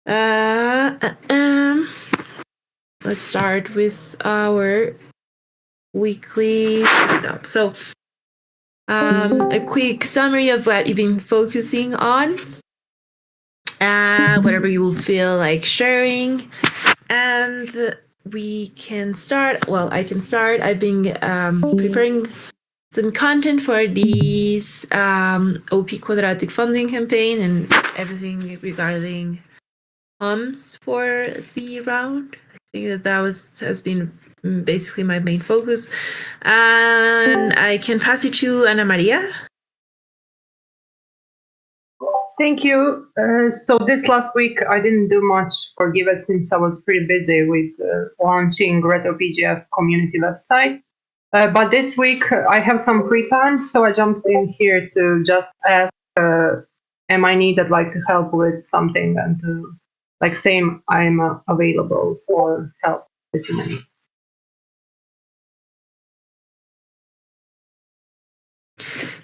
Uh, uh, um, let's start with our weekly setup. So, a quick summary of what you've been focusing on, whatever you will feel like sharing, and we can start. Well, I can start. I've been preparing some content for this OP Quadratic funding campaign and everything regarding comms for the round. I think that has been basically my main focus. And I can pass it to Ana Maria. Thank you. So this last week I didn't do much for Giveth since I was pretty busy with launching RetroPGF community website. But this week I have some free time, so I jumped in here to just ask, am I needed to help with something, and to say I'm available for help that you may need.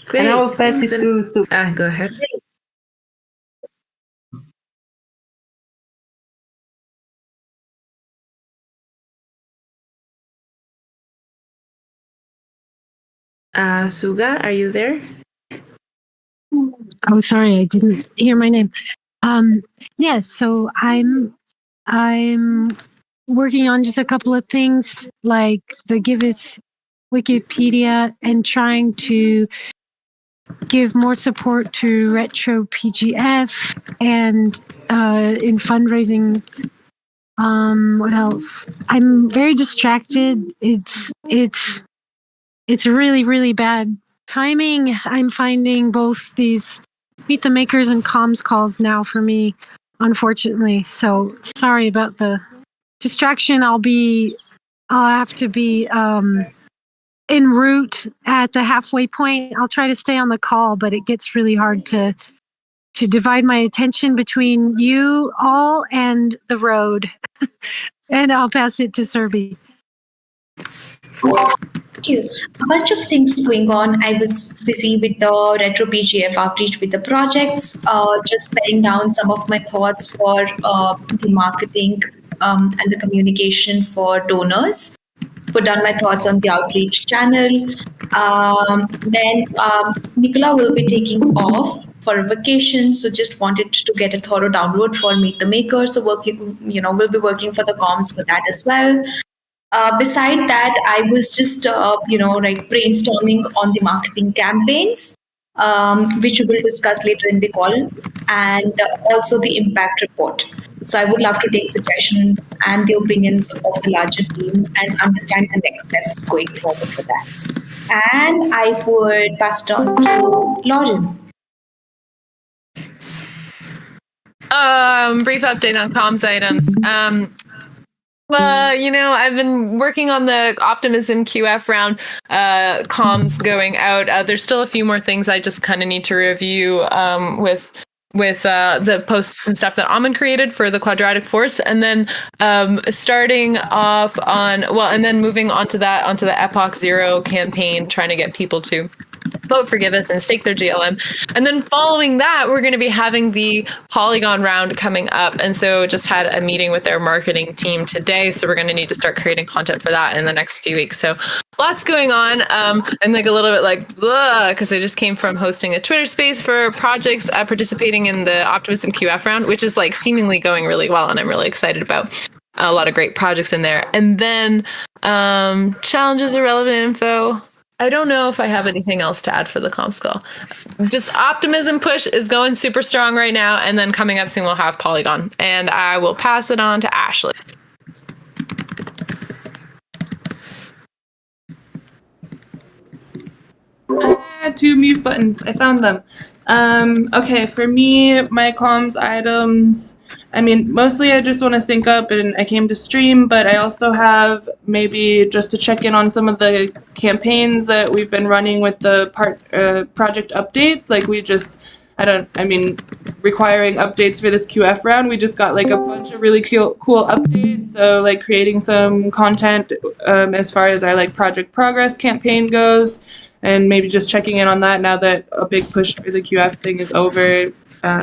Great. And I will pass it to Sue. Go ahead. Suga, are you there? Oh, sorry, I didn't hear my name. Yes, so I'm working on just a couple of things like the Giveth Wikipedia and trying to give more support to Retro PGF and in fundraising. What else? I'm very distracted. It's really, really bad timing. I'm finding both these Meet the Makers and comms calls now for me, unfortunately. So sorry about the distraction. I'll have to be en route at the halfway point. I'll try to stay on the call, but it gets really hard to divide my attention between you all and the road. And I'll pass it to Serbi. Thank you. A bunch of things going on. I was busy with the Retro PGF outreach with the projects, just petting down some of my thoughts for the marketing and the communication for donors. Put down my thoughts on the outreach channel. Then Nicola will be taking off for a vacation, so just wanted to get a thorough download for Meet the Maker. So we'll be working for the comms for that as well. Beside that, I was just brainstorming on the marketing campaigns, which we will discuss later in the call, and also the impact report. So I would love to take suggestions and the opinions of the larger team and understand the next steps going forward for that. And I would pass it on to Lauren. Brief update on comms items. I've been working on the Optimism QF round, comms going out. There's still a few more things I just kind of need to review with the posts and stuff that Amin created for the Quadratic Force, and then starting off on and then moving onto the Epoch Zero campaign, trying to get people to vote for Giveth and stake their GLM. And then following that, we're going to be having the Polygon round coming up. And so just had a meeting with their marketing team today. So we're going to need to start creating content for that in the next few weeks. So lots going on. And a little bit because I just came from hosting a Twitter space for projects participating in the Optimism QF round, which is seemingly going really well. And I'm really excited about a lot of great projects in there. And then challenges, irrelevant info. I don't know if I have anything else to add for the comms call. Just Optimism push is going super strong right now, and then coming up soon we'll have Polygon. And I will pass it on to Ashley. Two mute buttons. I found them. Okay, for me, my comms items, mostly I just want to sync up, and I came to stream, but I also have maybe just to check in on some of the campaigns that we've been running with the project updates. Requiring updates for this QF round. We just got a bunch of really cool updates. So creating some content as far as our project progress campaign goes, and maybe just checking in on that now that a big push for the QF thing is over.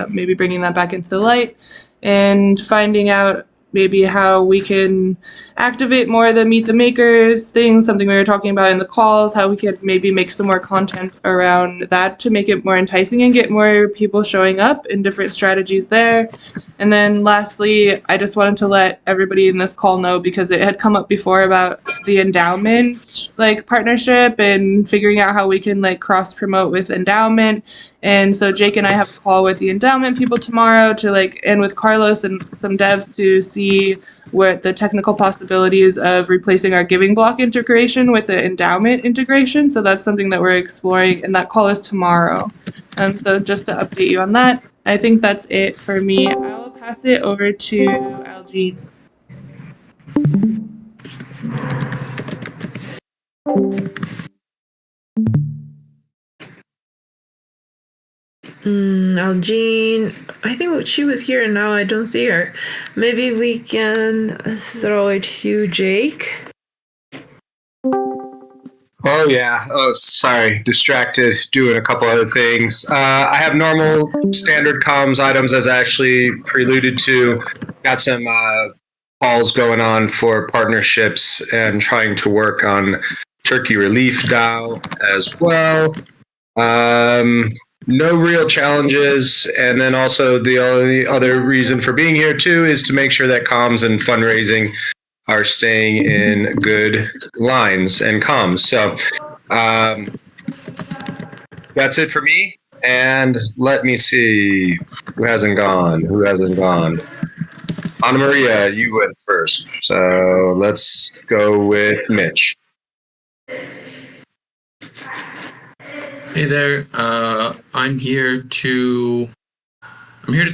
maybe bringing that back into the light and finding out maybe how we can activate more of the Meet the Makers thing, something we were talking about in the calls, how we could maybe make some more content around that to make it more enticing and get more people showing up and different strategies there. And then lastly, I just wanted to let everybody in this call know, because it had come up before about the endowment partnership and figuring out how we can cross promote with endowment. And so Jake and I have a call with the endowment people tomorrow to and with Carlos and some devs to see what the technical possibilities of replacing our giving block integration with the endowment integration. So that's something that we're exploring, and that call is tomorrow. So just to update you on that, I think that's it for me. I'll pass it over to Algene. Algene, I think she was here and now I don't see her. Maybe we can throw it to Jake. Oh, yeah. Oh, sorry. Distracted doing a couple other things. I have normal standard comms items, as Ashley preluded to. Got some calls going on for partnerships and trying to work on Turkey Relief DAO as well. No real challenges. And then also the only other reason for being here, too, is to make sure that comms and fundraising are staying in good lines and comms. So that's it for me. And let me see who hasn't gone. Anna Maria, you went first. So let's go with Mitch. Hey there. I'm here to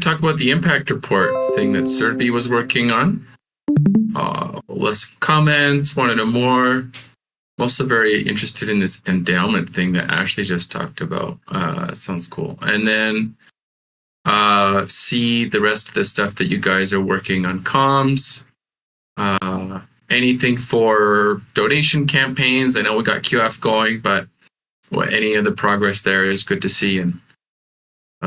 talk about the impact report thing that Serbi was working on. Less comments, want to know more. I'm also very interested in this endowment thing that Ashley just talked about. Sounds cool. And then see the rest of the stuff that you guys are working on comms. Anything for donation campaigns. I know we got QF going, but any of the progress there is good to see, and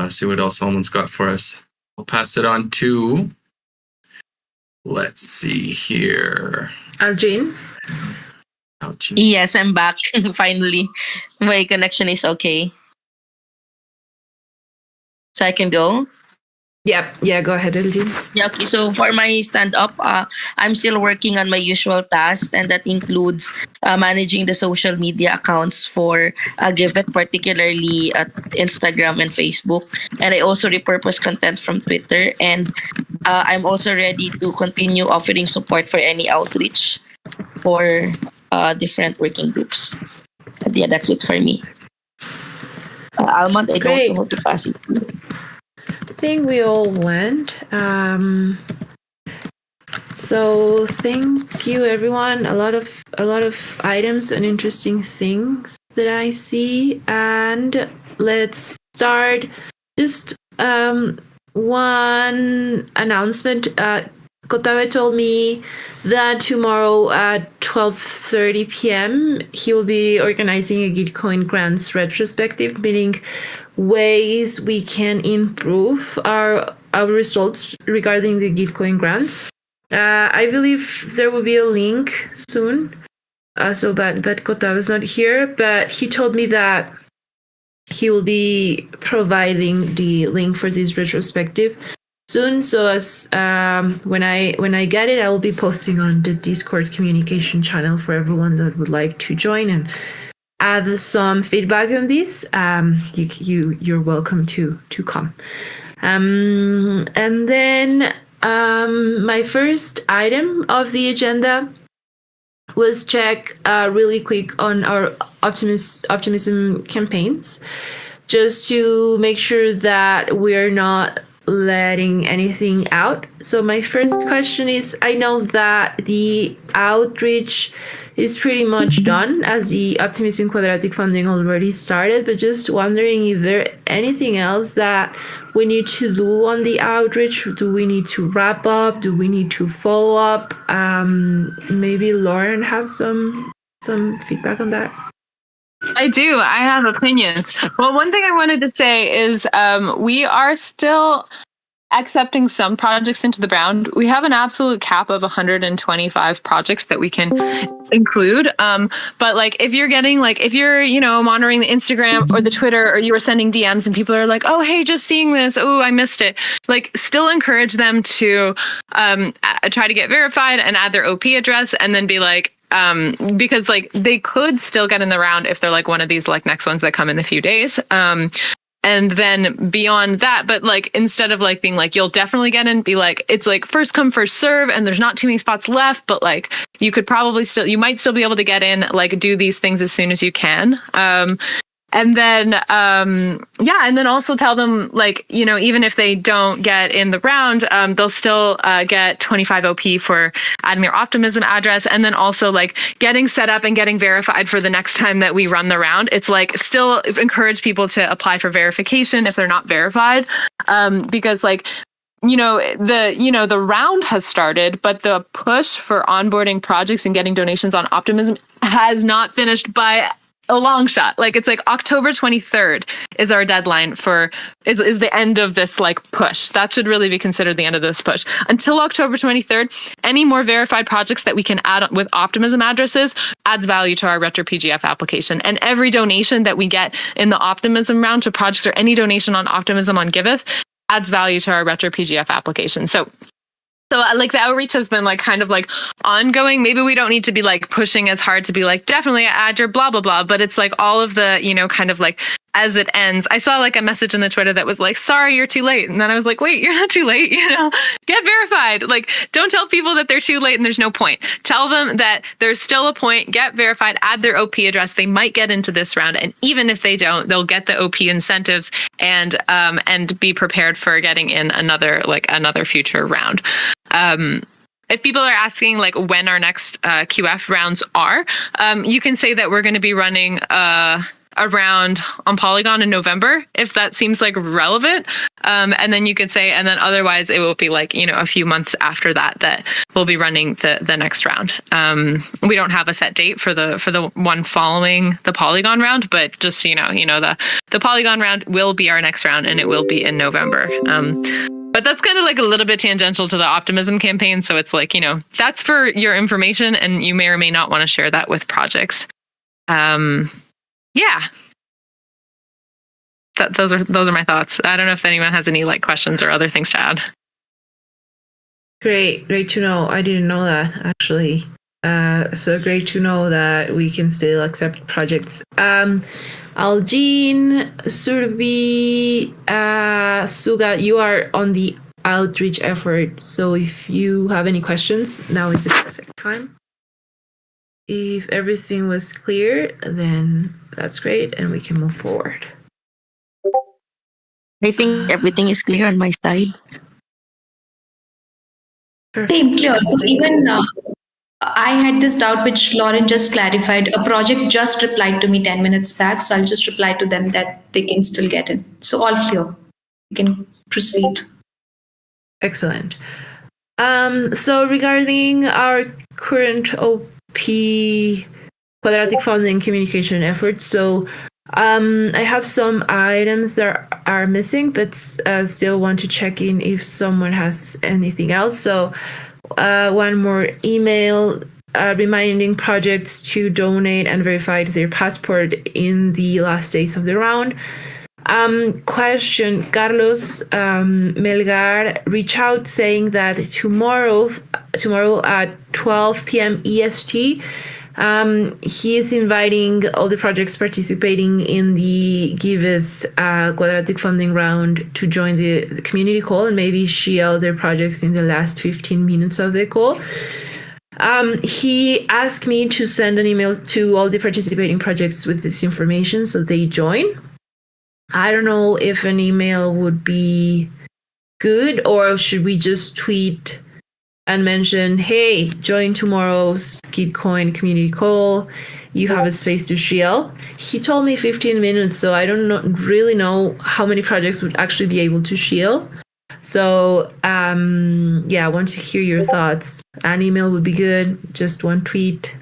see what else someone's got for us. I'll pass it on to, let's see here. Algene? Yes, I'm back. Finally, my connection is okay. So I can go? Yep. Yeah, go ahead, Algene. Yeah, okay. So for my stand-up, I'm still working on my usual task, and that includes managing the social media accounts for Giveth, particularly at Instagram and Facebook. And I also repurpose content from Twitter. And I'm also ready to continue offering support for any outreach for different working groups. And yeah, that's it for me. Almond, I don't know how to pass it. I think we all went. So thank you, everyone. A lot of items and interesting things that I see. And let's start. Just one announcement. Kotabe told me that tomorrow at 12:30 p.m. he will be organizing a Gitcoin grants retrospective, meaning ways we can improve our results regarding the Gitcoin grants. I believe there will be a link soon. So that Kotabe is not here, but he told me that he will be providing the link for this retrospective soon. So as when I get it, I will be posting on the Discord communication channel for everyone that would like to join and add some feedback on this. You're welcome to come. And then my first item of the agenda was check really quick on our optimism campaigns, just to make sure that we're not letting anything out. So my first question is, I know that the outreach is pretty much done as the Optimism Quadratic funding already started, but just wondering if there anything else that we need to do on the outreach. Do we need to wrap up? Do we need to follow up? Maybe Lauren have some feedback on that. I do. I have opinions. Well, one thing I wanted to say is we are still accepting some projects into the round. We have an absolute cap of 125 projects that we can include. But like if you're getting like if you're, monitoring the Instagram or the Twitter, or you were sending DMs and people are like, oh, hey, just seeing this. Oh, I missed it. Like still encourage them to try to get verified and add their OP address, and then be like, because like they could still get in the round if they're like one of these like next ones that come in a few days. And then beyond that, but like instead of like being like you'll definitely get in, be like it's like first come first serve, and there's not too many spots left, but like you might still be able to get in, like do these things as soon as you can. And then and then also tell them like, even if they don't get in the round, they'll still get 25 OP for adding their Optimism address, and then also like getting set up and getting verified for the next time that we run the round. It's like still encourage people to apply for verification if they're not verified, because like the round has started, but the push for onboarding projects and getting donations on Optimism has not finished by a long shot. Like it's like October 23rd is our deadline is the end of this like push. That should really be considered the end of this push. Until October 23rd, any more verified projects that we can add with Optimism addresses adds value to our Retro PGF application. And every donation that we get in the Optimism round to projects, or any donation on Optimism on Giveth, adds value to our Retro PGF application. So like the outreach has been like kind of like ongoing. Maybe we don't need to be like pushing as hard to be like definitely add your blah blah blah, but it's like all of the kind of like as it ends. I saw like a message in the Twitter that was like, sorry, you're too late. And then I was like, wait, you're not too late, get verified. Like don't tell people that they're too late and there's no point. Tell them that there's still a point, get verified, add their OP address. They might get into this round. And even if they don't, they'll get the OP incentives and be prepared for getting in another future round. If people are asking like when our next QF rounds are, you can say that we're going to be running a round on Polygon in November, if that seems like relevant. And then you could say, and then otherwise it will be like, a few months after that we'll be running the next round. We don't have a set date for the one following the Polygon round, but just, the Polygon round will be our next round, and it will be in November. But that's kind of like a little bit tangential to the Optimism campaign. So it's like, that's for your information, and you may or may not want to share that with projects. Yeah. Those are my thoughts. I don't know if anyone has any like questions or other things to add. Great to know. I didn't know that actually. So great to know that we can still accept projects. Aljean, Surbi, Suga, you are on the outreach effort. So if you have any questions, now is the perfect time. If everything was clear, then that's great, and we can move forward. I think everything is clear on my side. Perfect. Same clear. So even I had this doubt which Lauren just clarified. A project just replied to me 10 minutes back, so I'll just reply to them that they can still get in. So all clear. We can proceed. Excellent. So regarding our current OP quadratic funding communication efforts, so I have some items that are missing, but still want to check in if someone has anything else. So one more email reminding projects to donate and verify their passport in the last days of the round. Question, Carlos Melgar reached out saying that tomorrow at 12 p.m. EST, he is inviting all the projects participating in the Giveth quadratic funding round to join the community call and maybe share their projects in the last 15 minutes of the call. He asked me to send an email to all the participating projects with this information so they join. I don't know if an email would be good, or should we just tweet and mention, hey, join tomorrow's Gitcoin community call. You have a space to share. He told me 15 minutes, so I don't really know how many projects would actually be able to share. So, I want to hear your thoughts. An email would be good, just one tweet.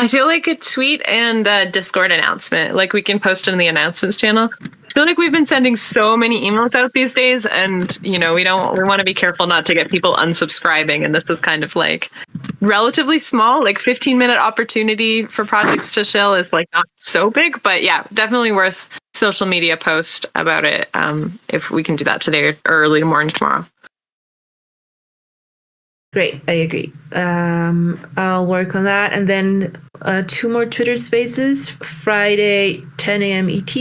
I feel like a tweet and a Discord announcement. Like we can post in the announcements channel. I feel like we've been sending so many emails out these days, and we want to be careful not to get people unsubscribing. And this is kind of like relatively small, like 15-minute opportunity for projects to shill is like not so big, but yeah, definitely worth social media post about it. If we can do that today or early morning tomorrow. Great, I agree. I'll work on that. And then 2 more Twitter spaces, Friday, 10 a.m. ET.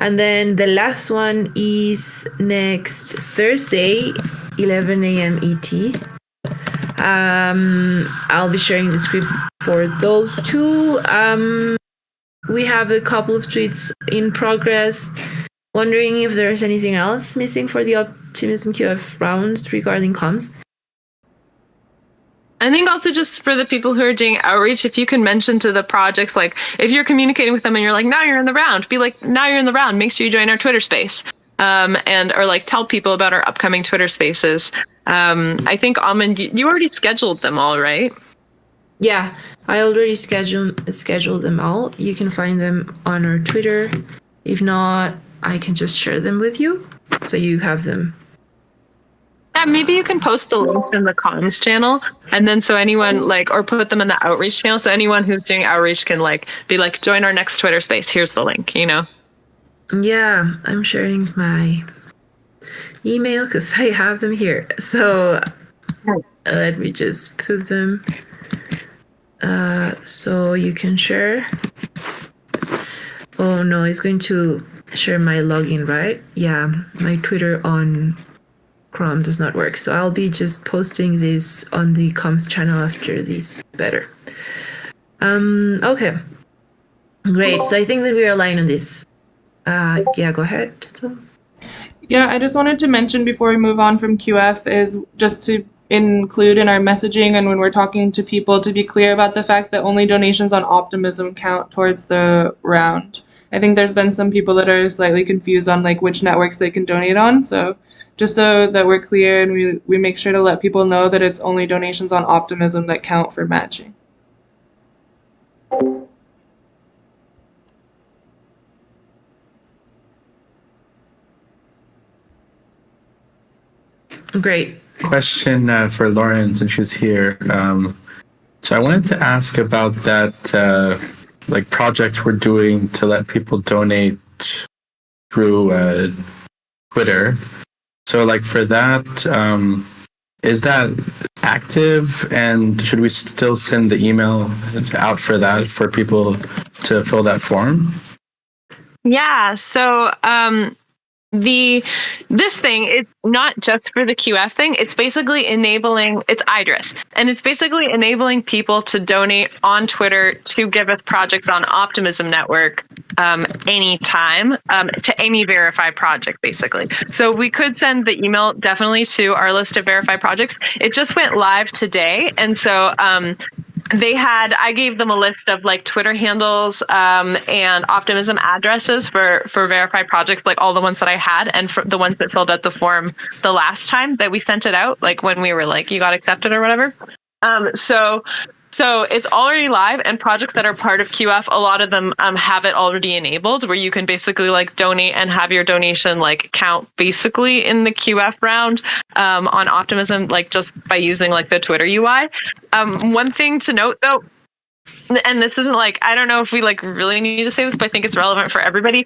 And then the last one is next Thursday, 11 a.m. ET. I'll be sharing the scripts for those 2. We have a couple of tweets in progress. Wondering if there's anything else missing for the Optimism QF round regarding comms. I think also just for the people who are doing outreach, if you can mention to the projects, like if you're communicating with them and you're like, now you're in the round, be like, now you're in the round, make sure you join our Twitter space. Or like tell people about our upcoming Twitter spaces. I think Almond, you already scheduled them all, right? Yeah, I already scheduled them all. You can find them on our Twitter. If not, I can just share them with you so you have them. Yeah, maybe you can post the links in the comms channel, and then so anyone or put them in the outreach channel, so anyone who's doing outreach can be like, join our next Twitter space. Here's the link. Yeah, I'm sharing my email because I have them here. So let me just put them so you can share. Oh no, it's going to share my login, right? Yeah, my Twitter on Chrome does not work. So I'll be just posting this on the comms channel after this. Better. Okay. Great. So I think that we are aligned on this. Yeah, go ahead. Yeah, I just wanted to mention before we move on from QF is just to include in our messaging and when we're talking to people to be clear about the fact that only donations on Optimism count towards the round. I think there's been some people that are slightly confused on which networks they can donate on. So just so that we're clear and we make sure to let people know that it's only donations on Optimism that count for matching. Great. Question for Lauren, since she's here. So I wanted to ask about that project we're doing to let people donate through Twitter. So for that, is that active, and should we still send the email out for that for people to fill that form? Yeah. So this thing is not just for the QF thing. It's basically it's Idris, and it's basically enabling people to donate on Twitter to Giveth projects on Optimism Network anytime to any verified project, basically. So we could send the email definitely to our list of verified projects. It just went live today, and so I gave them a list of Twitter handles and Optimism addresses for verified projects, all the ones that I had, and for the ones that filled out the form the last time that we sent it out, when we were you got accepted or whatever. So it's already live, and projects that are part of QF, a lot of them have it already enabled, where you can basically donate and have your donation count basically in the QF round on Optimism, just by using the Twitter UI. One thing to note though, and this isn't I don't know if we really need to say this, but I think it's relevant for everybody.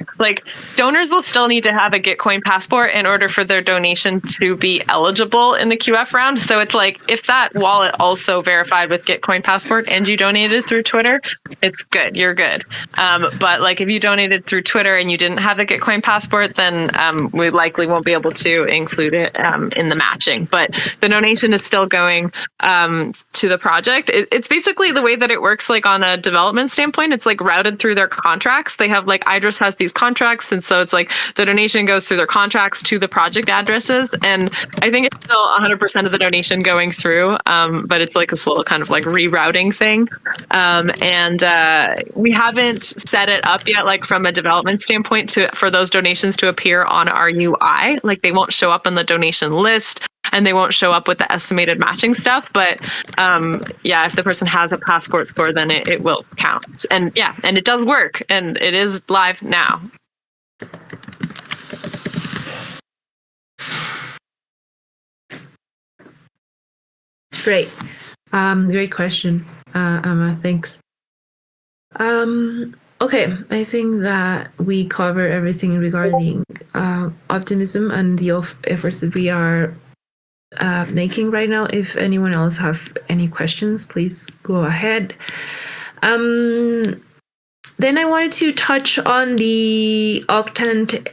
Donors will still need to have a Gitcoin passport in order for their donation to be eligible in the QF round. So it's if that wallet also verified with Gitcoin passport and you donated through Twitter, it's good. You're good. But if you donated through Twitter and you didn't have a Gitcoin passport, then we likely won't be able to include it in the matching. But the donation is still going to the project. It's basically the way that it works. On a development standpoint, it's routed through their contracts. They have Idris has these contracts, and so it's the donation goes through their contracts to the project addresses. And I think it's still 100% of the donation going through, but it's a slow kind of rerouting thing. And we haven't set it up yet, from a development standpoint, for those donations to appear on our UI. They won't show up on the donation list. and they won't show up with the estimated matching stuff. But yeah, if the person has a passport score, then it will count. And yeah, and it does work, and it is live now. Great. Great question, Emma. Thanks. Okay, I think that we cover everything regarding optimism and the efforts that we are making right now. If anyone else have any questions, please go ahead. Then I wanted to touch on the Octant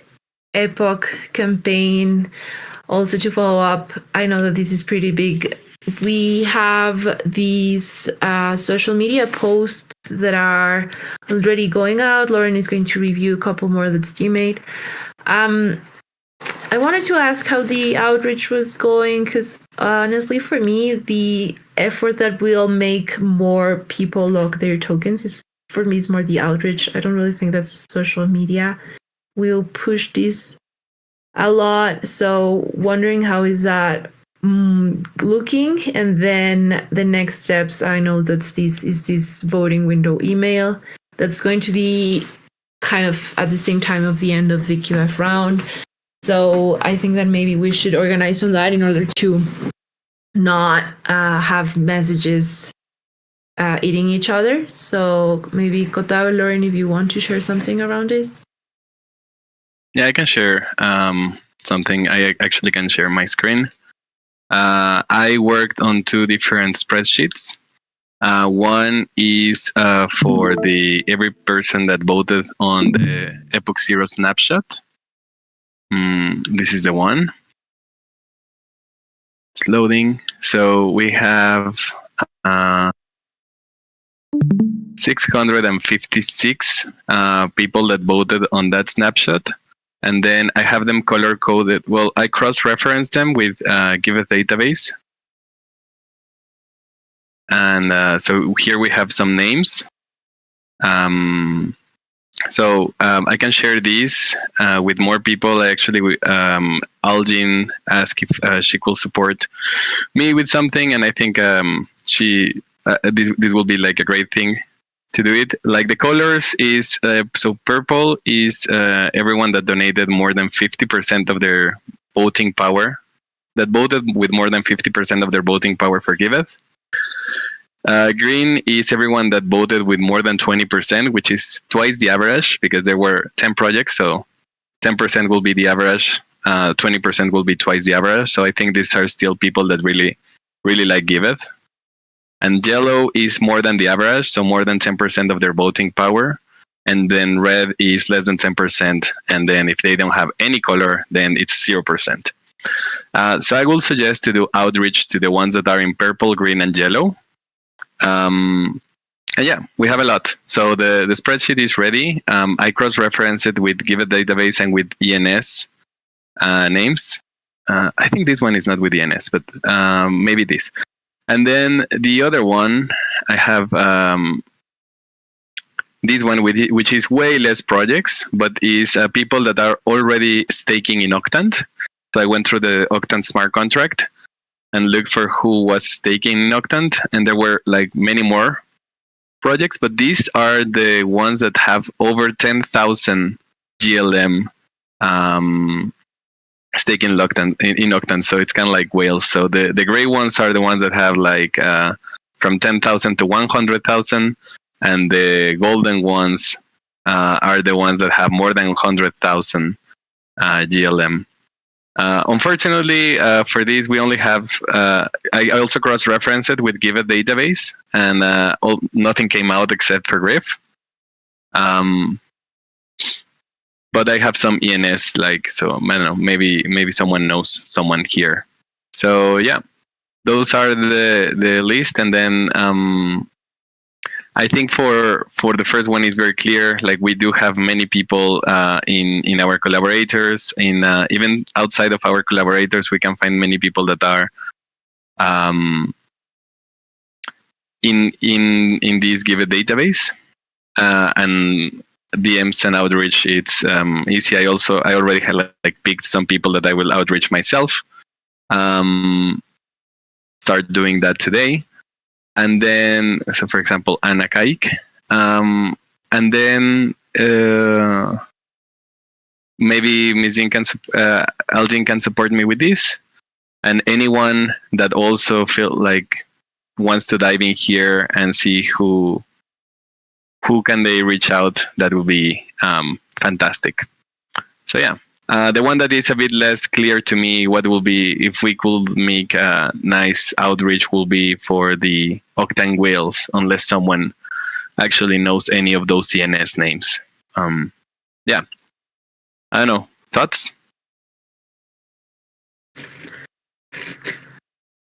Epoch campaign, also to follow up. I know that this is pretty big. We have these social media posts that are already going out. Lauren is going to review a couple more that Steam made. I wanted to ask how the outreach was going, because honestly, for me, the effort that will make more people lock their tokens is, for me, is more the outreach. I don't really think that social media will push this a lot. So wondering how is that looking, and then the next steps. I know that this voting window email that's going to be kind of at the same time of the end of the QF round. So I think that maybe we should organize on that in order to not have messages eating each other. So maybe Kotao, Lauren, if you want to share something around this. Yeah, I can share something. I actually can share my screen. I worked on two different spreadsheets. One is for every person that voted on the Epoch Zero snapshot. This is the one. It's loading. So we have 656 people that voted on that snapshot. And then I have them color coded. Well, I cross-referenced them with Giveth database. And so here we have some names. So I can share these with more people. Actually, Algin asked if she could support me with something, and I think this will be like a great thing to do it. Like the colors is so purple is everyone that donated more than 50% of their voting power, that voted with more than 50% of their voting power for Giveth. Green is everyone that voted with more than 20%, which is twice the average because there were 10 projects. So 10% will be the average, 20% will be twice the average. So I think these are still people that really, really like Giveth. And yellow is more than the average, so more than 10% of their voting power. And then red is less than 10%. And then if they don't have any color, then it's 0%. So I will suggest to do outreach to the ones that are in purple, green, and yellow. And yeah, we have a lot. So the spreadsheet is ready. I cross-reference it with Giveth database and with ENS names. I think this one is not with ENS, but maybe this. And then the other one, I have this one which is way less projects, but is people that are already staking in Octant. So I went through the Octant smart contract and looked for who was staking in Octant, and there were like many more projects, but these are the ones that have over 10,000 GLM staking in Octant. So it's kind of like whales. So the gray ones are the ones that have like from 10,000 to 100,000, and the golden ones are the ones that have more than 100,000 GLM. Unfortunately, for this, we only have, I also cross-referenced it with Giveth database, and nothing came out except for Griff. But I have some ENS, so I don't know, maybe someone knows someone here. So yeah, those are the list. And then I think for the first one is very clear. Like we do have many people in our collaborators. Even outside of our collaborators, we can find many people that are in this Giveth database. And DMs and outreach, it's easy. I already had picked some people that I will outreach myself. start doing that today. And then, so for example, Anna Kaik. And then maybe Ms. Jin can, Elgin can support me with this. And anyone that also feel like wants to dive in here and see who can they reach out, that would be fantastic. So yeah, the one that is a bit less clear to me, what will be, if we could make a nice outreach, will be for the Octane whales, unless someone actually knows any of those CNS names. Yeah, I don't know. Thoughts?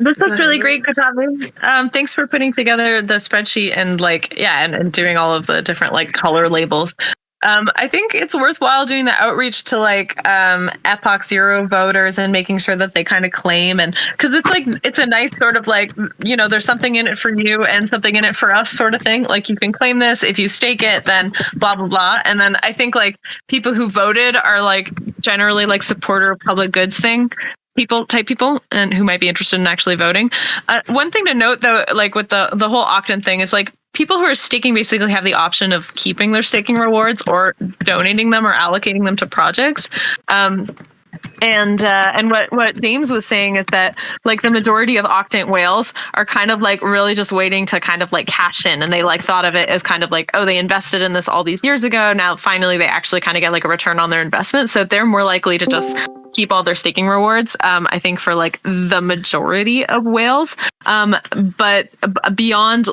This looks really great, Katavi. Thanks for putting together the spreadsheet and and doing all of the different color labels. I think it's worthwhile doing the outreach to Epoch Zero voters and making sure that they kind of claim, and because it's a nice sort of there's something in it for you and something in it for us sort of thing. Like you can claim this if you stake it, then blah blah blah. And then I think people who voted are generally supporter of public goods people and who might be interested in actually voting. One thing to note though, with the whole Octane thing is people who are staking basically have the option of keeping their staking rewards or donating them or allocating them to projects. And what James was saying is that the majority of Octane whales are kind of really just waiting to kind of cash in, and they thought of it as kind of oh, they invested in this all these years ago, now finally they actually kind of get a return on their investment, so they're more likely to just keep all their staking rewards, I think, for the majority of whales. But beyond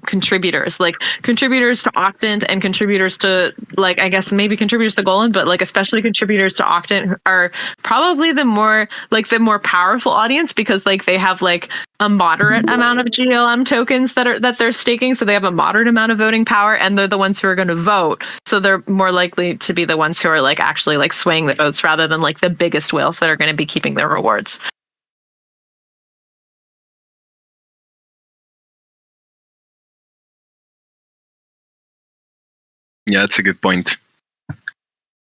contributors, contributors to Octane and contributors to I guess maybe contributors to Golan, but especially contributors to Octane are probably the more powerful audience, because they have a moderate amount of GLM tokens that they're staking, so they have a moderate amount of voting power, and they're the ones who are going to vote, so they're more likely to be the ones who are actually swaying the votes rather than the biggest whales that are going to be keeping their rewards. Yeah, that's a good point.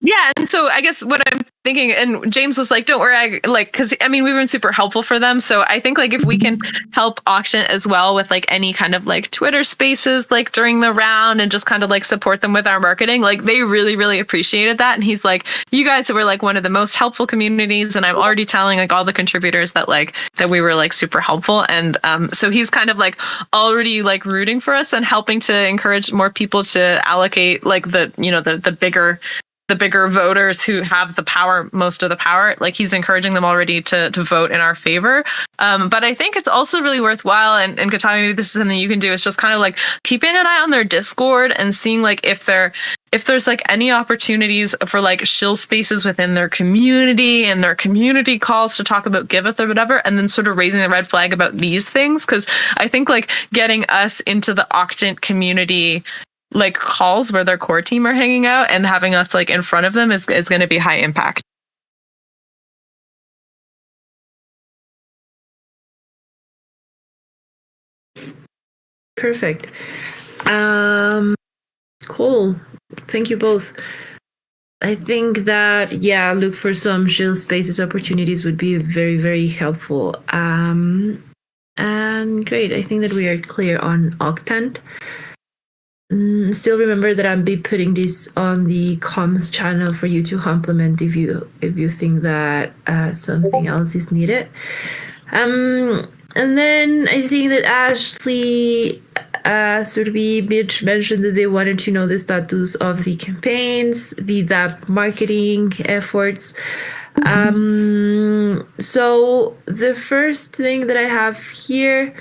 Yeah, and so I guess what I'm thinking, and James was don't worry, because we've been super helpful for them. So I think if we can help Octane as well with any kind of Twitter spaces during the round, and just kind of support them with our marketing, they really, really appreciated that. And he's you guys were one of the most helpful communities, and I'm already telling all the contributors that that we were super helpful. And so he's kind of already rooting for us and helping to encourage more people to allocate the bigger voters who have the power, most of the power. He's encouraging them already to vote in our favor. But I think it's also really worthwhile, and Katami, maybe this is something you can do, is just kind of keeping an eye on their Discord and seeing if there's any opportunities for shill spaces within their community and their community calls to talk about Giveth or whatever, and then sort of raising the red flag about these things. Because I think getting us into the Octane community calls where their core team are hanging out and having us in front of them is going to be high impact. Perfect. Cool. Thank you both. I think that, look for some shield spaces opportunities would be very, very helpful. And great. I think that we are clear on Octane. Still remember that I'll be putting this on the comms channel for you to complement if you think that something else is needed. And then I think that Ashley Mitch mentioned that they wanted to know the status of the campaigns, the DApp marketing efforts. So the first thing that I have here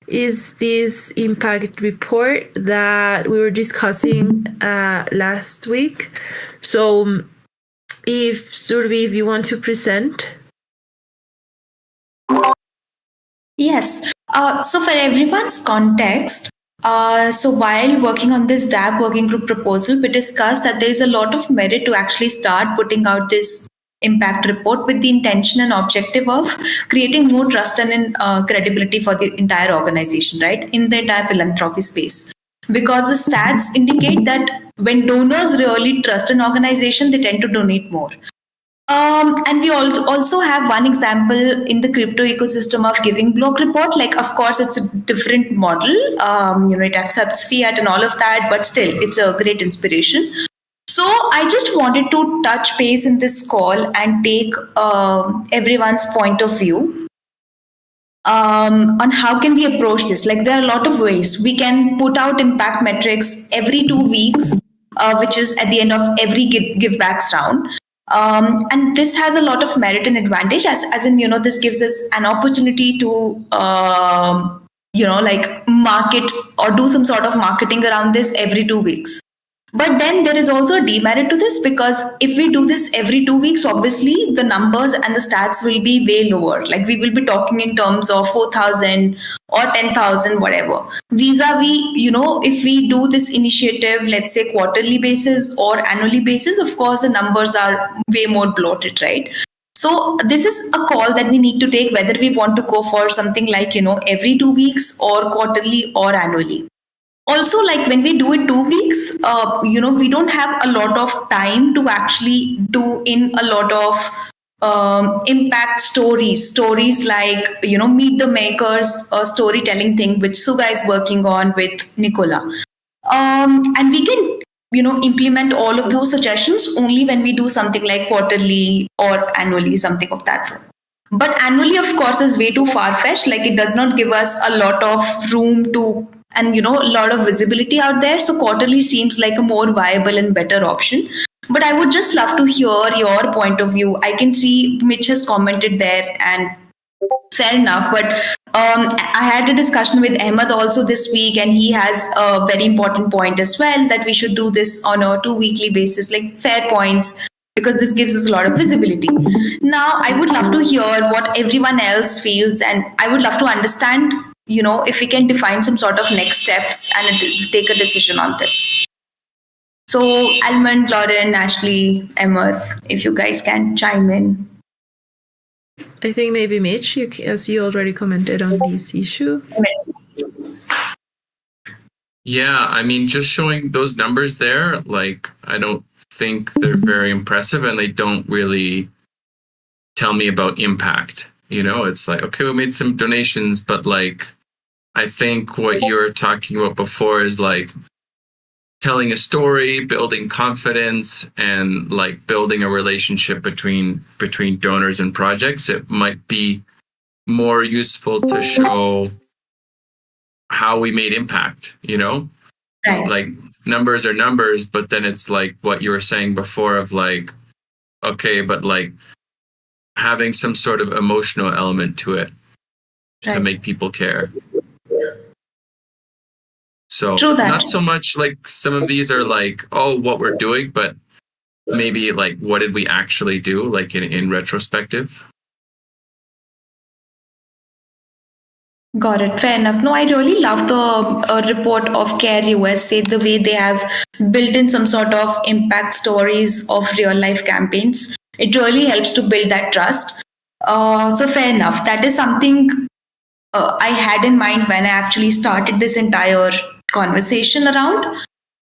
is this impact report that we were discussing last week. So if Surbi, if you want to present. Yes. So for everyone's context, so while working on this DApp working group proposal, we discussed that there is a lot of merit to actually start putting out this impact report with the intention and objective of creating more trust and credibility for the entire organization, right, in the entire philanthropy space. Because the stats indicate that when donors really trust an organization, they tend to donate more. And we also have one example in the crypto ecosystem of giving block report. Like, of course, it's a different model. It accepts fiat and all of that, but still, it's a great inspiration. So I just wanted to touch base in this call and take everyone's point of view on how can we approach this. Like, there are a lot of ways we can put out impact metrics every 2 weeks, which is at the end of every give backs round. And this has a lot of merit and advantage, as in, this gives us an opportunity to like market or do some sort of marketing around this every 2 weeks. But then there is also a demerit to this, because if we do this every 2 weeks, obviously the numbers and the stats will be way lower. Like, we will be talking in terms of 4,000 or 10,000, whatever. Vis-a-vis, if we do this initiative, let's say quarterly basis or annually basis, of course, the numbers are way more bloated, right? So this is a call that we need to take, whether we want to go for something like, every 2 weeks or quarterly or annually. Also, like, when we do it 2 weeks, we don't have a lot of time to actually do in a lot of impact stories like, meet the makers, storytelling thing, which Suga is working on with Nicola. And we can, implement all of those suggestions only when we do something like quarterly or annually, something of that sort. But annually, of course, is way too far-fetched. Like, it does not give us a lot of room to, and, a lot of visibility out there. So quarterly seems like a more viable and better option. But I would just love to hear your point of view. I can see Mitch has commented there, and fair enough. But I had a discussion with Ahmed also this week, and he has a very important point as well, that we should do this on a 2 weekly basis. Like, fair points, because this gives us a lot of visibility. Now, I would love to hear what everyone else feels, and I would love to understand, if we can define some sort of next steps and take a decision on this. So, Almond, Lauren, Ashley, Emma, if you guys can chime in. I think maybe Mitch, as you already commented on this issue. Yeah, I mean, just showing those numbers there, like, I don't think they're very impressive, and they don't really tell me about impact. It's like, okay, we made some donations, but like, I think what you were talking about before is like telling a story, building confidence, and like building a relationship between donors and projects. It might be more useful to show how we made impact, Right. Like, numbers are numbers, but then it's like what you were saying before of like, okay, but like having some sort of emotional element to it to make people care. So not so much like some of these are like, oh, what we're doing, but maybe like, what did we actually do, like in retrospective? Got it. Fair enough. No, I really love the report of CARE USA, the way they have built in some sort of impact stories of real life campaigns. It really helps to build that trust. So fair enough. That is something I had in mind when I actually started this entire conversation around.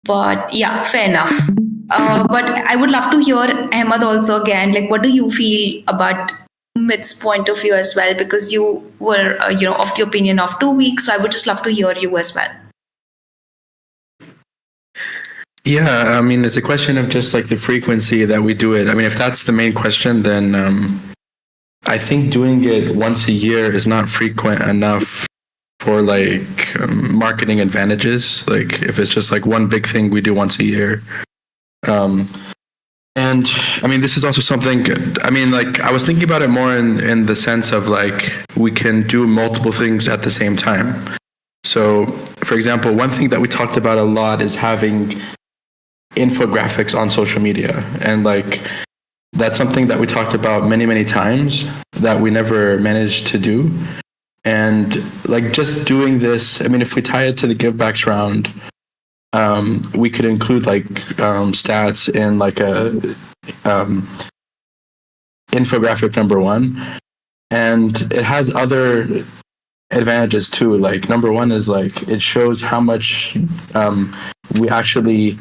But yeah, fair enough. But I would love to hear Ahmed also again. Like, what do you feel about Mit's point of view as well? Because you were, of the opinion of 2 weeks. So I would just love to hear you as well. Yeah, I mean, it's a question of just like the frequency that we do it. I mean, if that's the main question, then I think doing it once a year is not frequent enough for like marketing advantages. Like, if it's just like one big thing we do once a year. And I mean, this is also something, I mean, like, I was thinking about it more in the sense of like, we can do multiple things at the same time. So, for example, one thing that we talked about a lot is having infographics on social media. And like, that's something that we talked about many, many times that we never managed to do. And like, just doing this, I mean, if we tie it to the givebacks round, we could include like stats in like a infographic number one, and it has other advantages too. Like, number one is like, it shows how much we actually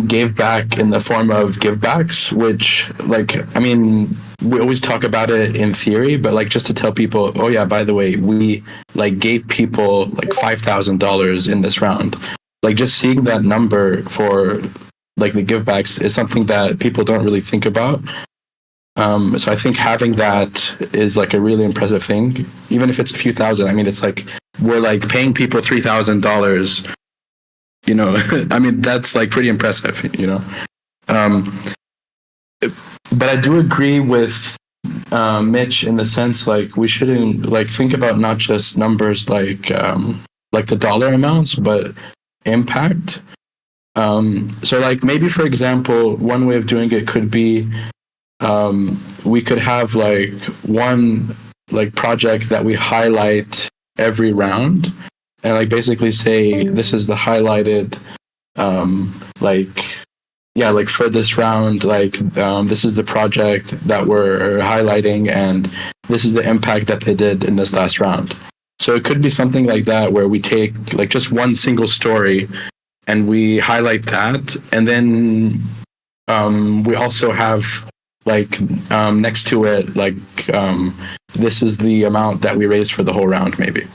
gave back in the form of give backs, which, like, I mean, we always talk about it in theory, but like just to tell people, oh yeah, by the way, we like gave people like $5,000 in this round. Like just seeing that number for like the give backs is something that people don't really think about. So I think having that is like a really impressive thing, even if it's a few thousand. I mean, it's like we're like paying people $3,000. You know, I mean, that's like pretty impressive. You know, but I do agree with Mitch in the sense like we shouldn't like think about not just numbers like the dollar amounts, but impact. So like maybe for example, one way of doing it could be we could have like one like project that we highlight every round and like basically say this is the highlighted like for this round this is the project that we're highlighting and this is the impact that they did in this last round. So it could be something like that where we take like just one single story and we highlight that, and then we also have like next to it like this is the amount that we raised for the whole round maybe.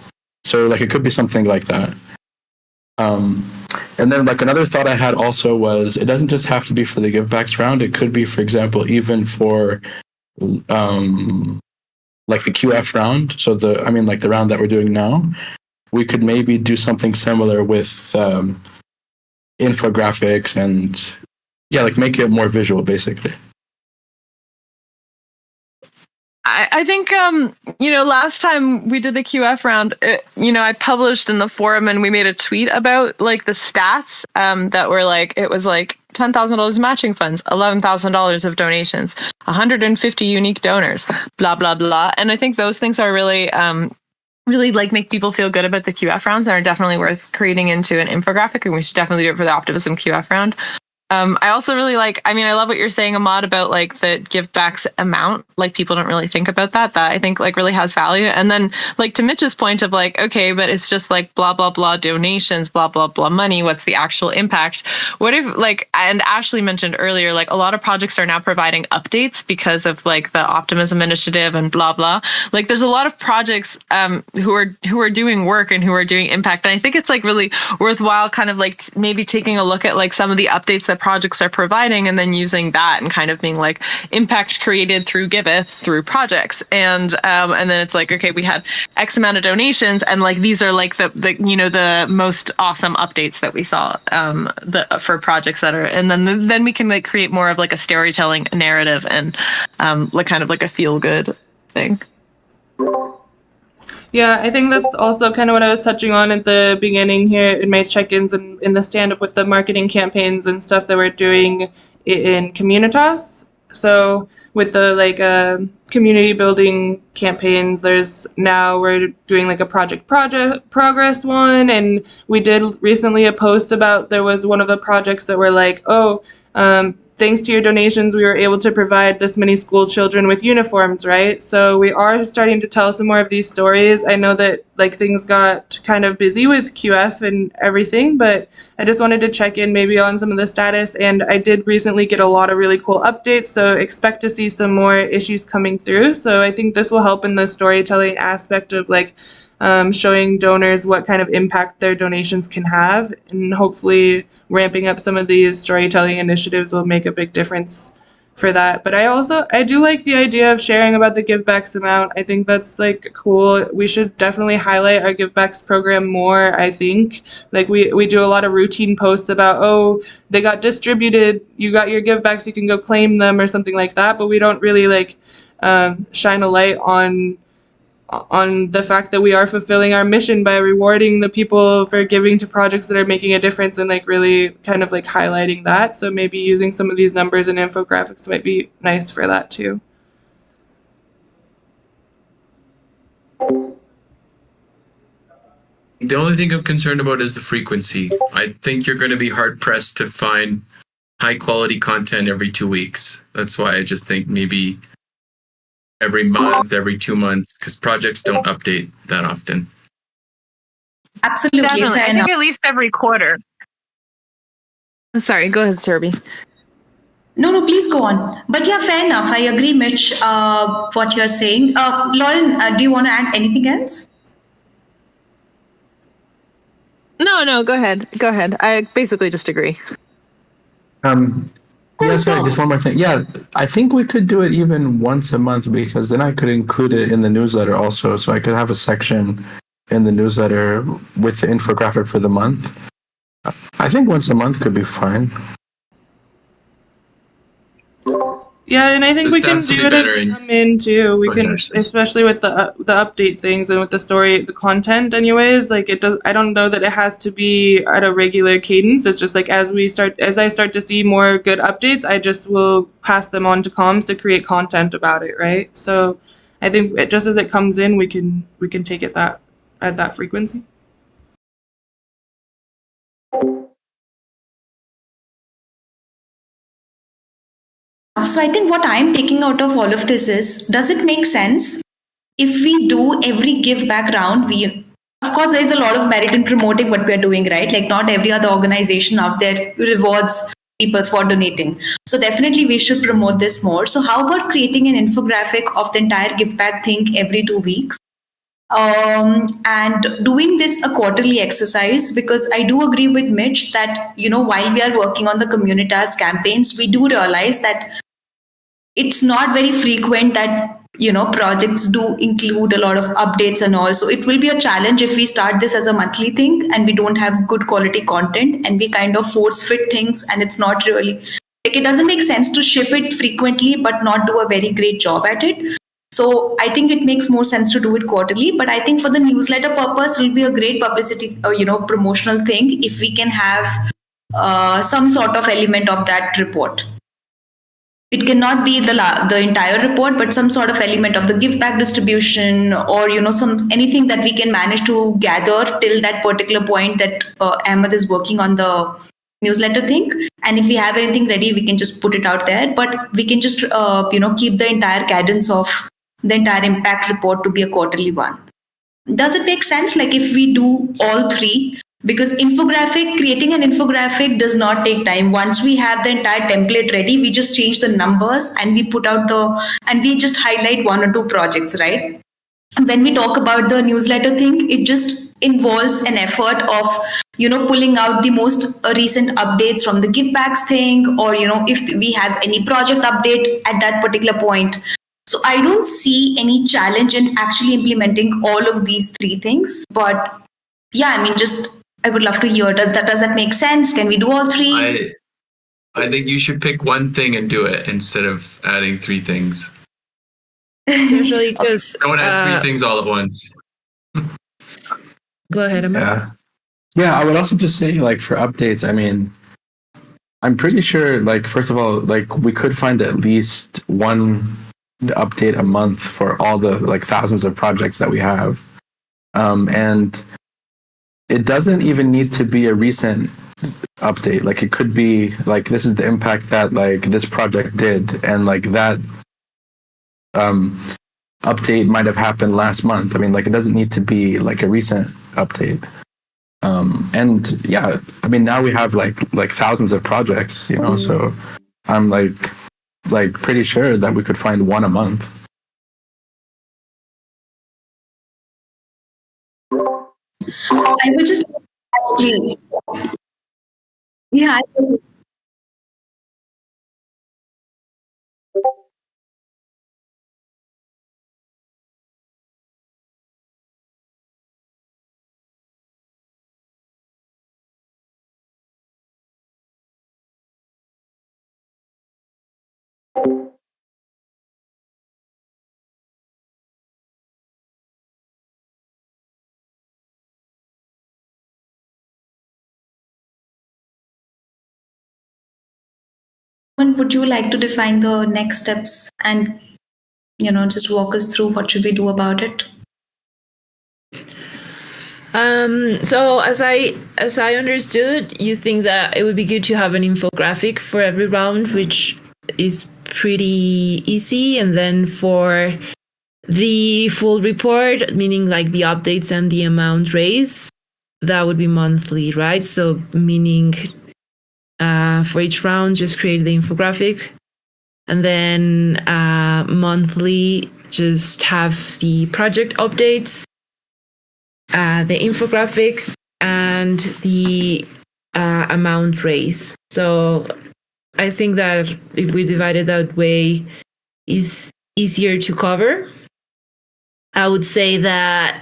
So like it could be something like that. And then like another thought I had also was it doesn't just have to be for the givebacks round. It could be, for example, even for like the QF round. So the round that we're doing now, we could maybe do something similar with infographics and like make it more visual basically. I think, last time we did the QF round, I published in the forum and we made a tweet about like the stats that were like, it was like $10,000 matching funds, $11,000 of donations, 150 unique donors, blah, blah, blah. And I think those things are really, really like make people feel good about the QF rounds and are definitely worth creating into an infographic. And we should definitely do it for the Optimism QF round. I also really I love what you're saying, Ahmad, about like the give backs amount. Like people don't really think about that I think like really has value. And then like to Mitch's point of like, okay, but it's just like blah, blah, blah donations, blah, blah, blah money. What's the actual impact? What if like, and Ashley mentioned earlier, like a lot of projects are now providing updates because of like the Optimism Initiative and blah, blah. Like there's a lot of projects who are doing work and who are doing impact. And I think it's like really worthwhile kind of like maybe taking a look at like some of the updates that projects are providing and then using that and kind of being like impact created through Giveth through projects. And then it's like, okay, we had X amount of donations and like these are like the most awesome updates that we saw for projects that are, and then we can like create more of like a storytelling narrative and like kind of like a feel good thing. Yeah, I think that's also kind of what I was touching on at the beginning here in my check-ins and in the stand-up with the marketing campaigns and stuff that we're doing in Communitas. So with the community building campaigns, we're doing like a project progress one, and we did recently a post about there was one of the projects that were like, thanks to your donations, we were able to provide this many school children with uniforms, right? So we are starting to tell some more of these stories. I know that like things got kind of busy with QF and everything, but I just wanted to check in maybe on some of the status. And I did recently get a lot of really cool updates, so expect to see some more issues coming through. So I think this will help in the storytelling aspect of like showing donors what kind of impact their donations can have, and hopefully ramping up some of these storytelling initiatives will make a big difference for that. But I do like the idea of sharing about the givebacks amount. I think that's like cool. We should definitely highlight our givebacks program more. I think like we do a lot of routine posts about, they got distributed, you got your givebacks, you can go claim them or something like that, but we don't really like shine a light on the fact that we are fulfilling our mission by rewarding the people for giving to projects that are making a difference and like really kind of like highlighting that. So maybe using some of these numbers and infographics might be nice for that too. The only thing I'm concerned about is the frequency. I think you're going to be hard pressed to find high quality content every 2 weeks. That's why I just think maybe every month, every 2 months, because projects don't update that often. Absolutely. Definitely. I think at least every quarter. Sorry, go ahead, Serby. No, please go on. But yeah, fair enough. I agree, Mitch, what you're saying. Lauren, do you want to add anything else? No, go ahead. Go ahead. I basically just agree. Yeah, sorry, just one more thing. Yeah, I think we could do it even once a month because then I could include it in the newsletter also. So I could have a section in the newsletter with the infographic for the month. I think once a month could be fine. Yeah, and I think The we can stats will do be it as better they in- come in too. We Go ahead, can, Ashley. especially with the update things and with the story, the content. Anyways, like it does. I don't know that it has to be at a regular cadence. It's just like as I start to see more good updates, I just will pass them on to comms to create content about it. Right. So I think just as it comes in, we can take it that at that frequency. So I think what I'm taking out of all of this is, does it make sense if we do every give back round? Of course, there's a lot of merit in promoting what we're doing, right? Like not every other organization out there rewards people for donating. So definitely we should promote this more. So how about creating an infographic of the entire give back thing every 2 weeks? And doing this a quarterly exercise, because I do agree with Mitch that, while we are working on the Communitas campaigns, we do realize that it's not very frequent that projects do include a lot of updates and all. So it will be a challenge if we start this as a monthly thing and we don't have good quality content and we kind of force fit things, and it's not really like, it doesn't make sense to ship it frequently but not do a very great job at it. So I think it makes more sense to do it quarterly. But I think for the newsletter purpose, it will be a great publicity, promotional thing if we can have some sort of element of that report. It cannot be the entire report, but some sort of element of the give back distribution, or some anything that we can manage to gather till that particular point that Ahmed is working on the newsletter thing. And if we have anything ready, we can just put it out there. But we can just keep the entire cadence of the entire impact report to be a quarterly one. Does it make sense? Like if we do all three, because creating an infographic does not take time. Once we have the entire template ready, we just change the numbers and we and we just highlight one or two projects, right? When we talk about the newsletter thing, it just involves an effort of pulling out the most recent updates from the givebacks thing, or if we have any project update at that particular point. So I don't see any challenge in actually implementing all of these three things. But yeah, I mean, I would love to hear, does that make sense? Can we do all three? I think you should pick one thing and do it instead of adding three things. Especially because Don't add three things all at once. Go ahead, Amar. Yeah, I would also just say, like, for updates, I mean, I'm pretty sure, like, first of all, like, we could find at least one update a month for all the, like, thousands of projects that we have. And it doesn't even need to be a recent update. Like, it could be, like, this is the impact that, like, this project did, and, like, that update might have happened last month. I mean, like, it doesn't need to be, like, a recent update. And yeah, I mean, now we have like thousands of projects, so I'm like pretty sure that we could find one a month. I would just yeah. Would you like to define the next steps and just walk us through what should we do about it? So as I understood, you think that it would be good to have an infographic for every round, which is pretty easy, and then for the full report, meaning like the updates and the amount raised, that would be monthly, right? So meaning For each round, just create the infographic. And then monthly, just have the project updates, the infographics, and the amount raised. So I think that if we divide it that way, is easier to cover. I would say that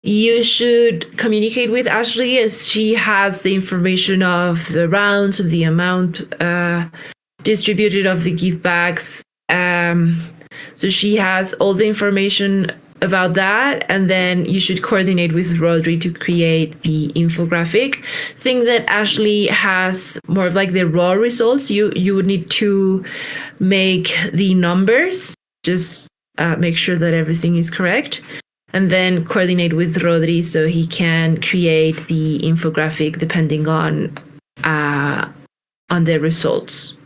you should communicate with Ashley, as she has the information of the rounds, of the amount distributed of the gift bags. So she has all the information about that, and then you should coordinate with Rodri to create the infographic. Think that Ashley has more of like the raw results. You would need to make the numbers, just make sure that everything is correct, and then coordinate with Rodri so he can create the infographic depending on the results.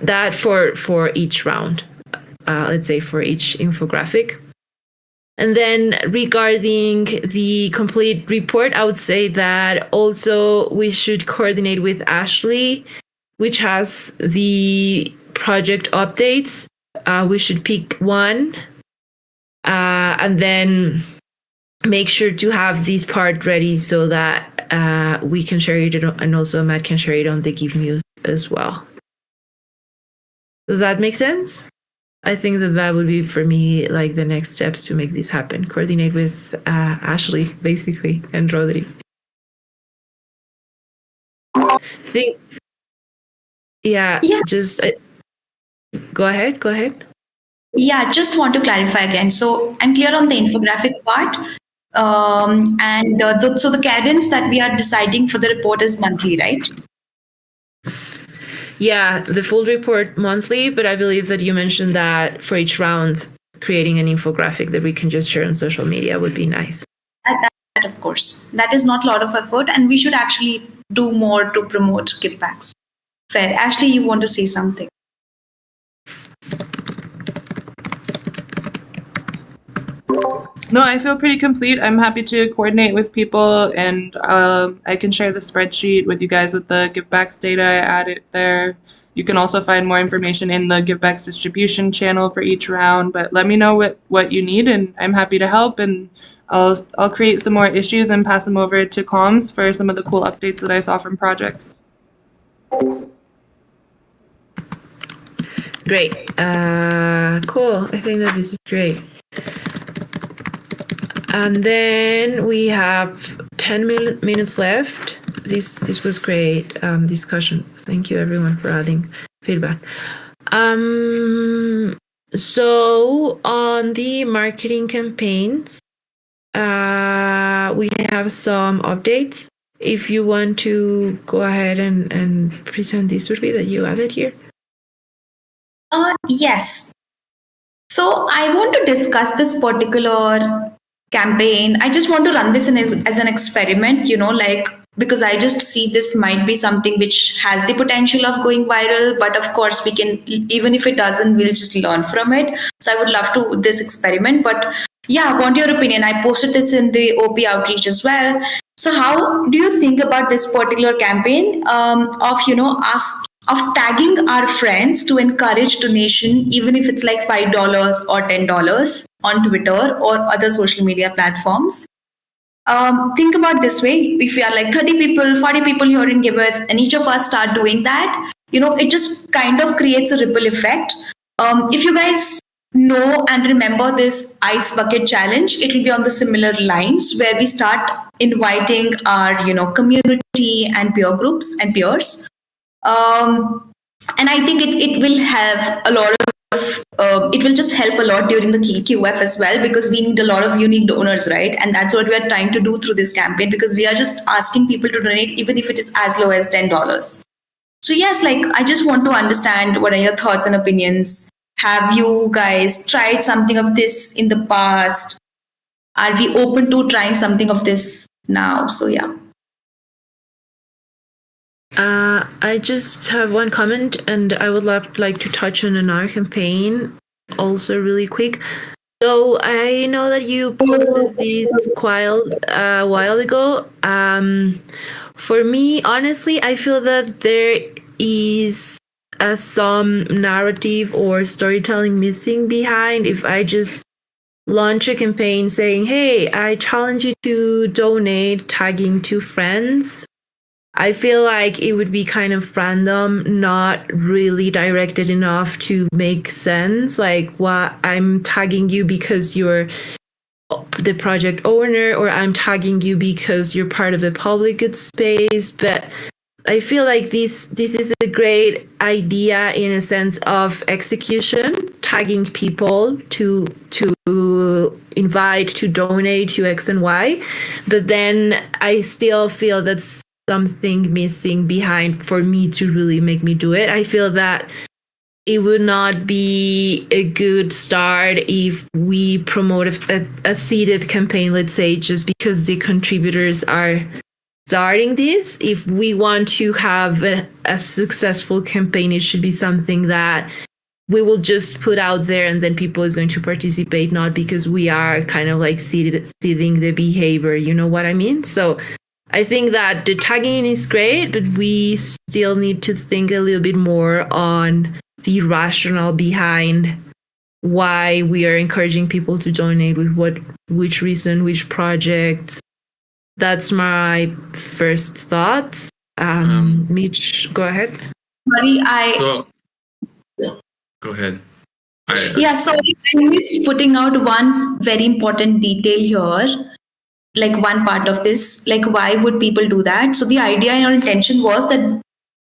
That for each round, let's say for each infographic. And then regarding the complete report, I would say that also we should coordinate with Ashley, which has the project updates. We should pick one and then make sure to have this part ready so that we can share it, and also Matt can share it on the Give News as well. Does that make sense? I think that would be, for me, like the next steps to make this happen. Coordinate with Ashley, basically, and Rodri. Just go ahead. Yeah, just want to clarify again. So I'm clear on the infographic part. So the cadence that we are deciding for the report is monthly, right? Yeah, the full report monthly, but I believe that you mentioned that for each round, creating an infographic that we can just share on social media would be nice. That, of course. That is not a lot of effort, and we should actually do more to promote give backs. Fair. Ashley, you want to say something? No, I feel pretty complete. I'm happy to coordinate with people, and I can share the spreadsheet with you guys with the givebacks data. I add it there. You can also find more information in the givebacks distribution channel for each round. But let me know what you need, and I'm happy to help. And I'll create some more issues and pass them over to comms for some of the cool updates that I saw from projects. Great. Cool. I think that this is great. And then we have 10 minutes left. This was great discussion. Thank you everyone for adding feedback. So on the marketing campaigns, we have some updates. If you want to go ahead and present this, Urbi, that you added here. Yes. So I want to discuss this particular campaign. I just want to run this as an experiment, because I just see this might be something which has the potential of going viral, but of course we can, even if it doesn't, we'll just learn from it. So I would love to this experiment, but yeah, I want your opinion. I posted this in the OP outreach as well. So how do you think about this particular campaign of tagging our friends to encourage donation, even if it's like $5 or $10 on Twitter or other social media platforms? Think about this way. If we are like 30 people, 40 people here in Giveth, and each of us start doing that, it just kind of creates a ripple effect. If you guys know and remember this ice bucket challenge, it will be on the similar lines, where we start inviting our community and peer groups and peers. And I think it will have a lot of it will just help a lot during the QF as well, because we need a lot of unique donors, right? And that's what we are trying to do through this campaign, because we are just asking people to donate, even if it is as low as $10. So yes, I just want to understand, what are your thoughts and opinions? Have you guys tried something of this in the past? Are we open to trying something of this now? So yeah. I just have one comment, and I would like to touch on another campaign also really quick. So I know that you posted this a while ago. for me, honestly, I feel that there is some narrative or storytelling missing behind if I just launch a campaign saying, hey, I challenge you to donate, tagging 2 friends. I feel like it would be kind of random, not really directed enough to make sense. Like, what, I'm tagging you because you're the project owner, or I'm tagging you because you're part of a public good space. But I feel like this is a great idea in a sense of execution, tagging people to invite to donate to X and Y. But then I still feel that's something missing behind for me to really make me do it. I feel that it would not be a good start if we promote a seeded campaign, let's say, just because the contributors are starting this. If we want to have a successful campaign, it should be something that we will just put out there and then people is going to participate, not because we are kind of like seeding the behavior. You know what I mean? So I think that the tagging is great, but we still need to think a little bit more on the rationale behind why we are encouraging people to donate, with which reason, which projects. That's my first thoughts. Mitch, go ahead. Sorry, Go ahead. Sorry, I missed putting out one very important detail here. Like one part of this, like why would people do that? So the idea or intention was that,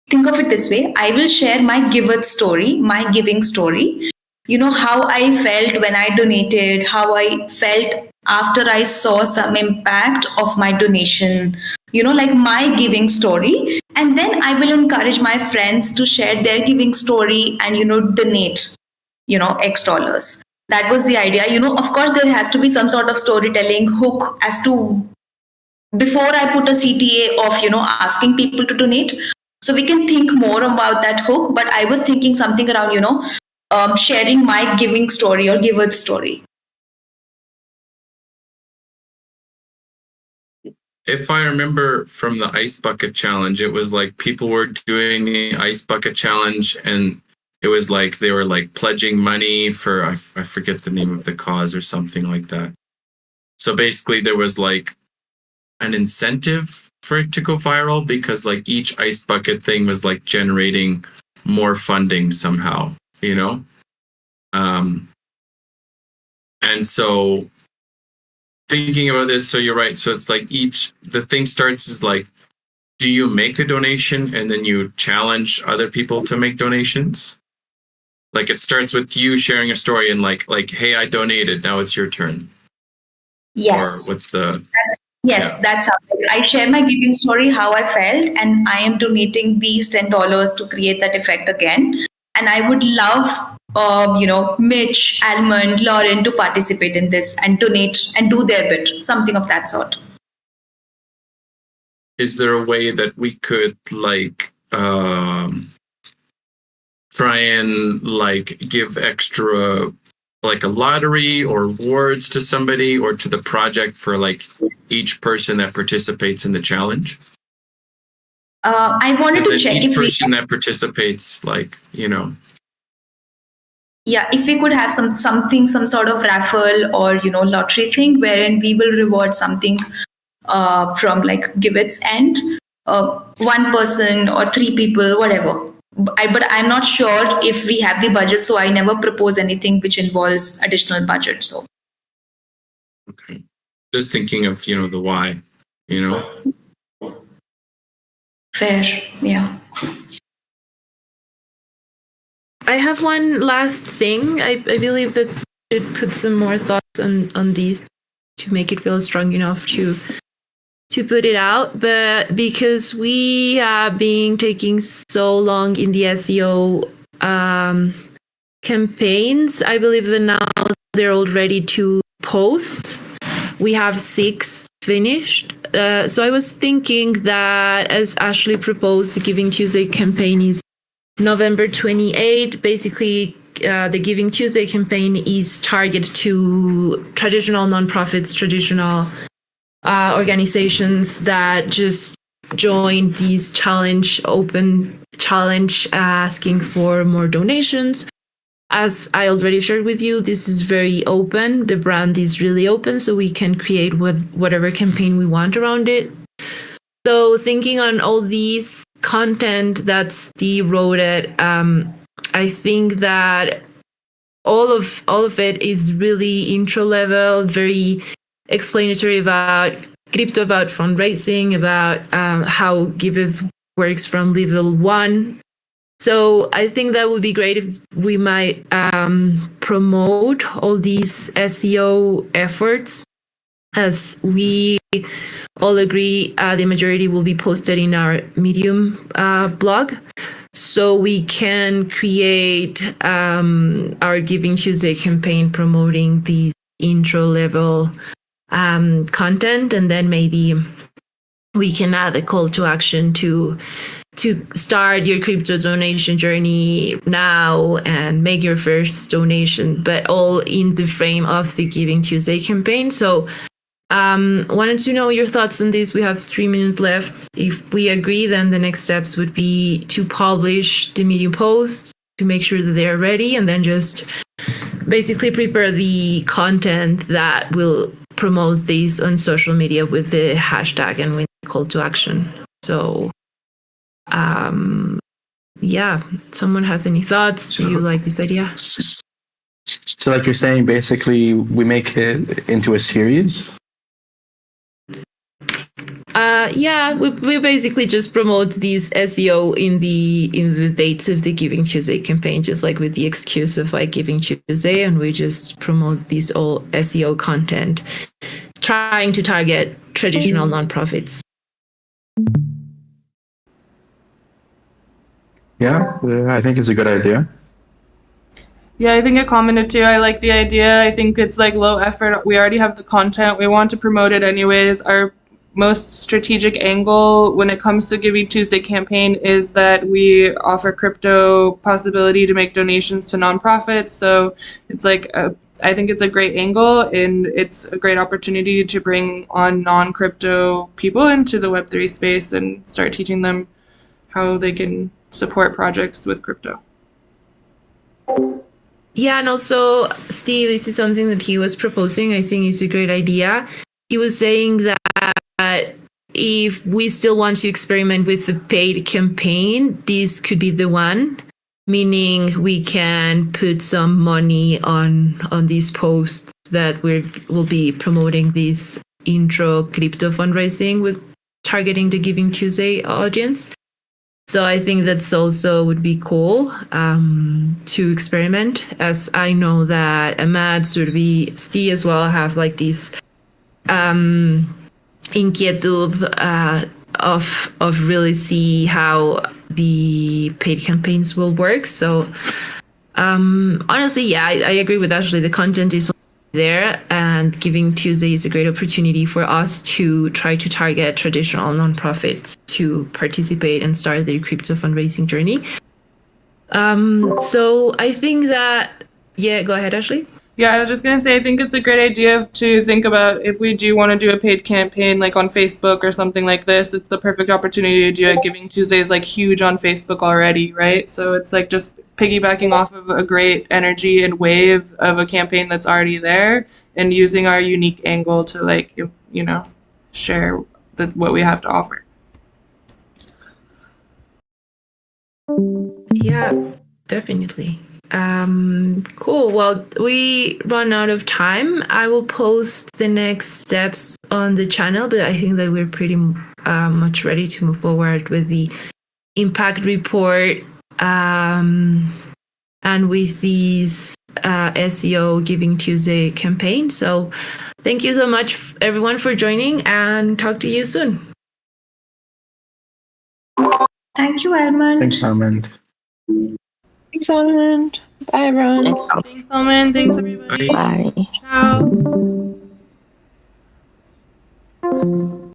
think of it this way, I will share my Giveth story, my giving story. You know, how I felt when I donated, how I felt after I saw some impact of my donation, you know, like my giving story. And then I will encourage my friends to share their giving story and, you know, donate, you know, X dollars. That was the idea. You know, of course, there has to be some sort of storytelling hook as to, before I put a CTA of, you know, asking people to donate. So we can think more about that hook. But I was thinking something around, you know, sharing my giving story or Giveth story. If I remember from the ice bucket challenge, it was like people were doing the ice bucket challenge, and it was like they were like pledging money for, I forget the name of the cause or something like that. So basically there was like an incentive for it to go viral because like each ice bucket thing was like generating more funding somehow, you know? And so thinking about this, so you're right. So it's like the thing starts is like, do you make a donation and then you challenge other people to make donations? Like it starts with you sharing a story and like, hey, I donated, now it's your turn. Yes. Or what's the... That's how I share my giving story, how I felt, and I am donating these $10 to create that effect again. And I would love, you know, Mitch, Almond, Lauren to participate in this and donate and do their bit, something of that sort. Is there a way that we could like try and like give extra, like a lottery or rewards to somebody or to the project for like each person that participates in the challenge? I wanted to check each person that participates, like, you know. Yeah, if we could have some sort of raffle or, you know, lottery thing wherein we will reward something from like Giveth's end, one person or 3 people, whatever. But I'm not sure if we have the budget, so I never propose anything which involves additional budget. So, okay, just thinking of, you know, the why, you know. Fair, yeah. I have one last thing. I believe that we should put some more thoughts on these to make it feel strong enough to put it out. But because we have been taking so long in the SEO campaigns, I believe that now they're all ready to post. We have 6 finished. So I was thinking that, as Ashley proposed, the Giving Tuesday campaign is November 28. Basically, the Giving Tuesday campaign is targeted to traditional nonprofits, traditional organizations that just join this open challenge, asking for more donations. As I already shared with you, this is very open. The brand is really open, so we can create whatever campaign we want around it. So thinking on all these content that's Steve wrote it, I think that all of it is really intro level, very explanatory about crypto, about fundraising, about how Giveth works from level 1. So I think that would be great if we might promote all these SEO efforts. As we all agree, the majority will be posted in our Medium blog. So we can create our Giving Tuesday campaign promoting the intro level content, and then maybe we can add a call to action to start your crypto donation journey now and make your first donation, but all in the frame of the Giving Tuesday campaign. So wanted to know your thoughts on this. We have 3 minutes left. If we agree, then the next steps would be to publish the Medium posts to make sure that they're ready, and then just basically prepare the content that will promote these on social media with the hashtag and with the call to action. So yeah, someone has any thoughts? Do you like this idea? So like you're saying, basically we make it into a series? Yeah, we basically just promote these SEO in the dates of the Giving Tuesday campaign, just like with the excuse of like Giving Tuesday, and we just promote these all SEO content, trying to target traditional nonprofits. Yeah, I think it's a good idea. Yeah, I think I commented too. I like the idea. I think it's like low effort. We already have the content. We want to promote it anyways. Our most strategic angle when it comes to Giving Tuesday campaign is that we offer crypto possibility to make donations to nonprofits. So it's like I think it's a great angle, and it's a great opportunity to bring on non-crypto people into the Web3 space and start teaching them how they can support projects with crypto. Yeah, and also, Steve, this is something that he was proposing. I think it's a great idea. He was saying that if we still want to experiment with the paid campaign, this could be the one, meaning we can put some money on these posts that we'll be promoting this intro crypto fundraising with targeting the Giving Tuesday audience. So I think that's also would be cool to experiment, as I know that Ahmad, Survi, Steve as well have like this inquietude of really see how the paid campaigns will work. So honestly, yeah, I agree with Ashley. The content is there, and Giving Tuesday is a great opportunity for us to try to target traditional nonprofits to participate and start their crypto fundraising journey. So I think that, yeah, go ahead, Ashley. Yeah, I was just going to say, I think it's a great idea to think about if we do want to do a paid campaign like on Facebook or something like this. It's the perfect opportunity to do it. Giving Tuesday is like huge on Facebook already, right? So it's like just piggybacking off of a great energy and wave of a campaign that's already there, and using our unique angle to like, you know, share what we have to offer. Yeah, definitely. Cool. Well, we run out of time. I will post the next steps on the channel, but I think that we're pretty much ready to move forward with the impact report and with these SEO Giving Tuesday campaign. So thank you so much, everyone, for joining, and talk to you soon. Thank you, Almond. Thanks, Armand. Thanks, Almond. Bye, everyone. Thanks, Almond. Thanks, everybody. Bye. Ciao.